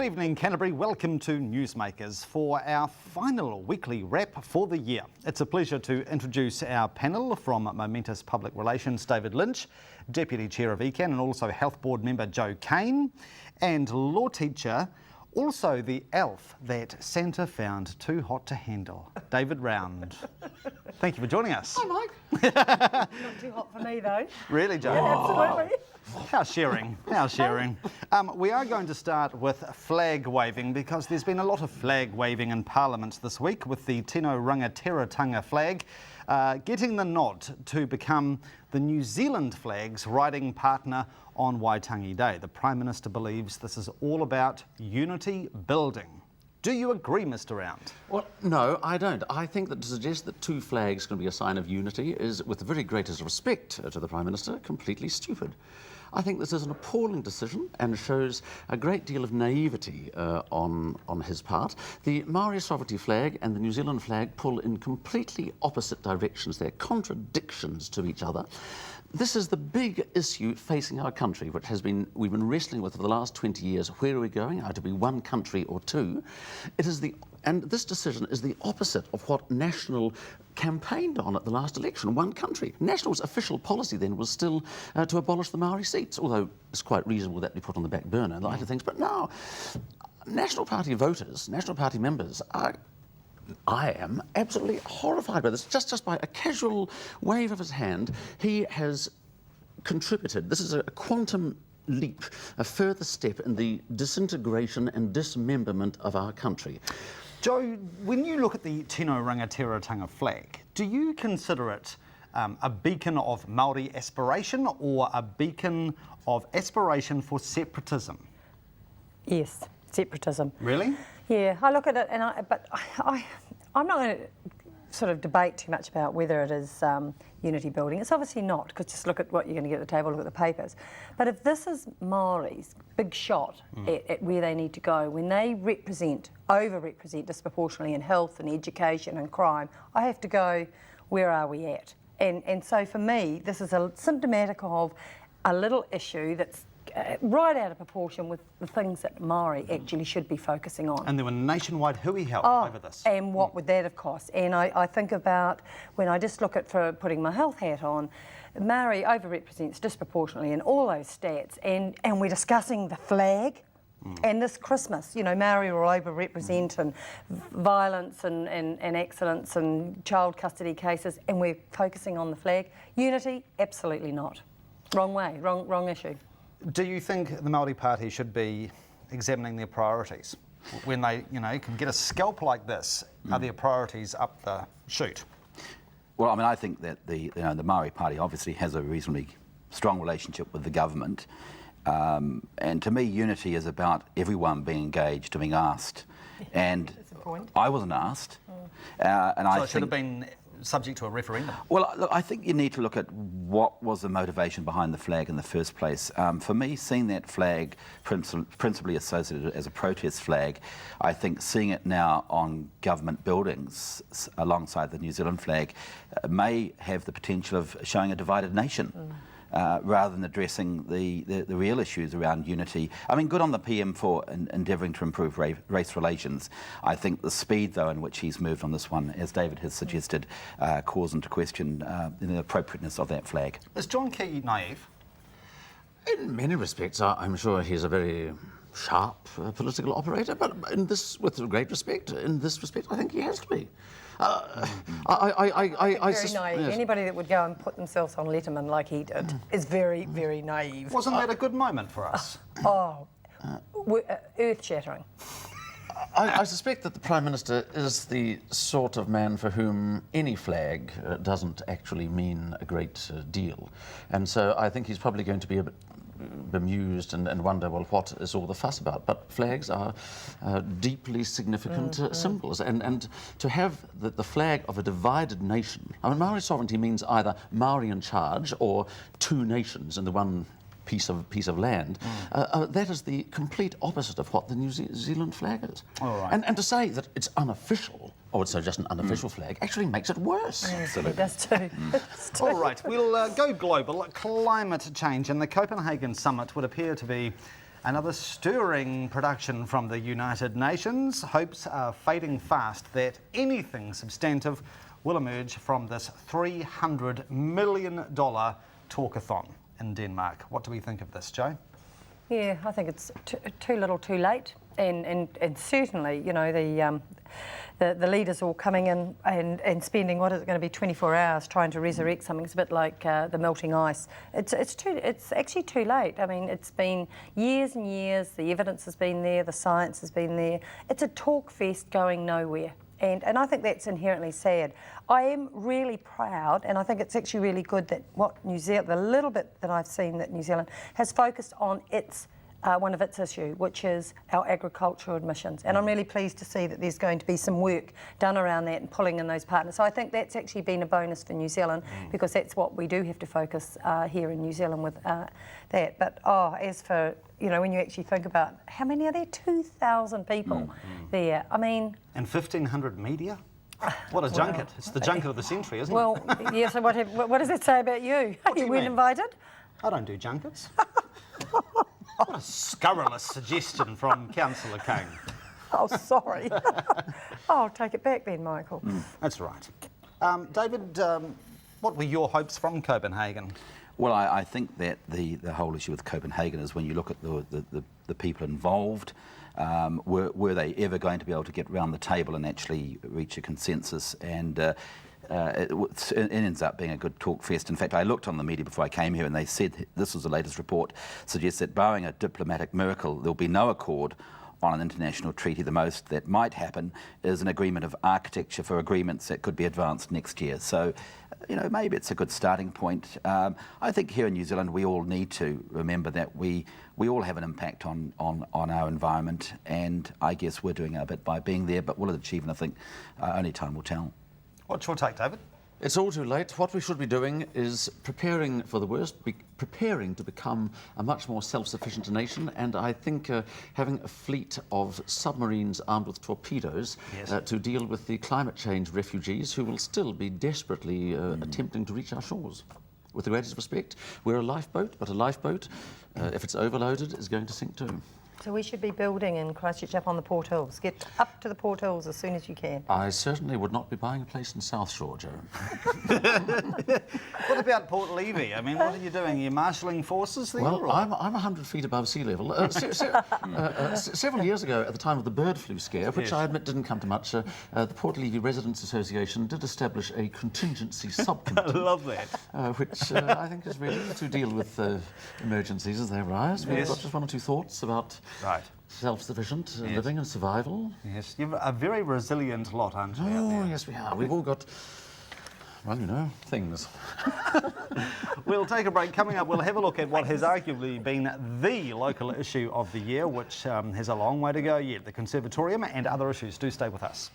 evening, Canterbury. Welcome to NewsMakers for our final weekly wrap for the year. It's a pleasure to introduce our panel from Momentous Public Relations, David Lynch, Deputy Chair of ECAN, and also Health Board member Jo Kane, and law teacher, also the elf that Santa found too hot to handle, David Round. Thank you for joining us. Hi, Mike. Not too hot for me, though. Really, Jo? Yeah, absolutely. How sharing, how sharing. We are going to start with flag waving because there's been a lot of flag waving in Parliament this week with the Tino Rangitirotanga flag getting the nod to become the New Zealand flag's riding partner on Waitangi Day. The Prime Minister believes this is all about unity building. Do you agree, Mr. Round? Well, no, I don't. I think that to suggest that two flags can be a sign of unity is, with the very greatest respect to the Prime Minister, completely stupid. I think this is an appalling decision and shows a great deal of naivety on his part. The Maori sovereignty flag and the New Zealand flag pull in completely opposite directions. They're contradictions to each other. This is the big issue facing our country, which we've been wrestling with for the last 20 years. Where are we going? Are to be one country or two? And this decision is the opposite of what National campaigned on at the last election, one country. National's official policy then was still to abolish the Maori seats, although it's quite reasonable that be put on the back burner in light of things. But now, National Party voters, National Party members I am absolutely horrified by this. Just by a casual wave of his hand, he has contributed. This is a quantum leap, a further step in the disintegration and dismemberment of our country. Jo, when you look at the Tino Rangitirotanga flag, do you consider it a beacon of Māori aspiration or a beacon of aspiration for separatism? Yes, separatism. Really? Yeah, I look at it, but I'm not going to sort of debate too much about whether it is unity building. It's obviously not, because just look at what you're going to get at the table, look at the papers. But if this is Māori's big shot at where they need to go, when they over-represent disproportionately in health and education and crime, I have to go, where are we at? And so for me, this is symptomatic of a little issue that's right out of proportion with the things that Māori actually should be focusing on. And there were nationwide hui help over this. And what would that have cost? And I think about, when I just look at, for putting my health hat on, Māori overrepresents disproportionately in all those stats, and we're discussing the flag. And this Christmas, you know, Māori will overrepresent in violence and accidents and child custody cases, and we're focusing on the flag. Unity? Absolutely not. Wrong way, wrong issue. Do you think the Māori Party should be examining their priorities? When they, can get a scalp like this, are their priorities up the chute? Well, I mean, I think that the Māori Party obviously has a reasonably strong relationship with the government. And to me, unity is about everyone being engaged and being asked. And I wasn't asked. So it should have been subject to a referendum? Well, look, I think you need to look at what was the motivation behind the flag in the first place. For me, seeing that flag principally associated as a protest flag, I think seeing it now on government buildings alongside the New Zealand flag may have the potential of showing a divided nation. Rather than addressing the real issues around unity. I mean, good on the PM for endeavouring to improve race relations. I think the speed, though, in which he's moved on this one, as David has suggested, calls into question the appropriateness of that flag. Is John Key naive? In many respects, I'm sure he's a very sharp political operator, but with great respect, in this respect, I think he has to be. Very naive. Yes. Anybody that would go and put themselves on Letterman like he did is very, very naive. Wasn't that a good moment for us? Earth-shattering. I suspect that the Prime Minister is the sort of man for whom any flag doesn't actually mean a great deal. And so I think he's probably going to be a bit bemused and wonder, well, what is all the fuss about? But flags are deeply significant symbols, and to have the flag of a divided nation. I mean, Maori sovereignty means either Maori in charge or two nations in the one piece of land. That is the complete opposite of what the New Zealand flag is. All right. And to say that it's unofficial, or it's just an unofficial flag, actually makes it worse. Absolutely. It does too. All right, we'll go global. Climate change and the Copenhagen summit would appear to be Another stirring production from the United Nations. Hopes are fading fast that anything substantive will emerge from this $300 million talkathon in Denmark. What do we think of this, Jo? Yeah, I think it's too little too late. And certainly, you know, the leaders all coming in and spending, what is it going to be, 24 hours trying to resurrect something. It's a bit like the melting ice. It's actually too late. I mean, it's been years and years. The evidence has been there. The science has been there. It's a talk fest going nowhere. And I think that's inherently sad. I am really proud, and I think it's actually really good that what New Zealand, the little bit that I've seen that New Zealand has focused on its one of its issues, which is our agricultural emissions. And I'm really pleased to see that there's going to be some work done around that and pulling in those partners. So I think that's actually been a bonus for New Zealand because that's what we do have to focus here in New Zealand with that. But as for, you know, when you actually think about how many are there? 2,000 people there. I mean... And 1,500 media? What a junket. It's the junket of the century, isn't it? Well, yeah, so what does that say about you? You weren't invited? I don't do junkets. What a scurrilous suggestion from Councillor Kane. Oh, sorry. I'll take it back then, Michael. That's right. David, what were your hopes from Copenhagen? Well, I think that the whole issue with Copenhagen is when you look at the people involved, were they ever going to be able to get round the table and actually reach a consensus? And it ends up being a good talk fest. In fact, I looked on the media before I came here and they said, this was the latest report, suggests that barring a diplomatic miracle, there'll be no accord on an international treaty. The most that might happen is an agreement of architecture for agreements that could be advanced next year. So, you know, maybe it's a good starting point. I think here in New Zealand we all need to remember that we all have an impact on our environment, and I guess we're doing our bit by being there, but will it achieve? And I think only time will tell. What's your take, David? It's all too late. What we should be doing is preparing for the worst, preparing to become a much more self-sufficient nation, and I think having a fleet of submarines armed with torpedoes to deal with the climate change refugees who will still be desperately attempting to reach our shores. With the greatest respect, we're a lifeboat, but a lifeboat, if it's overloaded, is going to sink too. So we should be building in Christchurch up on the Port Hills. Get up to the Port Hills as soon as you can. I certainly would not be buying a place in South Shore, Jo. What about Port Levy? I mean, what are you doing? Are you marshalling forces there? Well, I'm 100 feet above sea level. Several years ago, at the time of the bird flu scare, which I admit didn't come to much, the Port Levy Residents Association did establish a contingency subcommittee. I love that. Which I think is ready to deal with emergencies as they arise. We've got just one or two thoughts about self-sufficient living and survival. Yes, you're a very resilient lot, aren't you? Oh, yes, we are. We've all got, well, you know, things. We'll take a break. Coming up, we'll have a look at what has arguably been the local issue of the year, which has a long way to go yet, the Conservatorium and other issues. Do stay with us.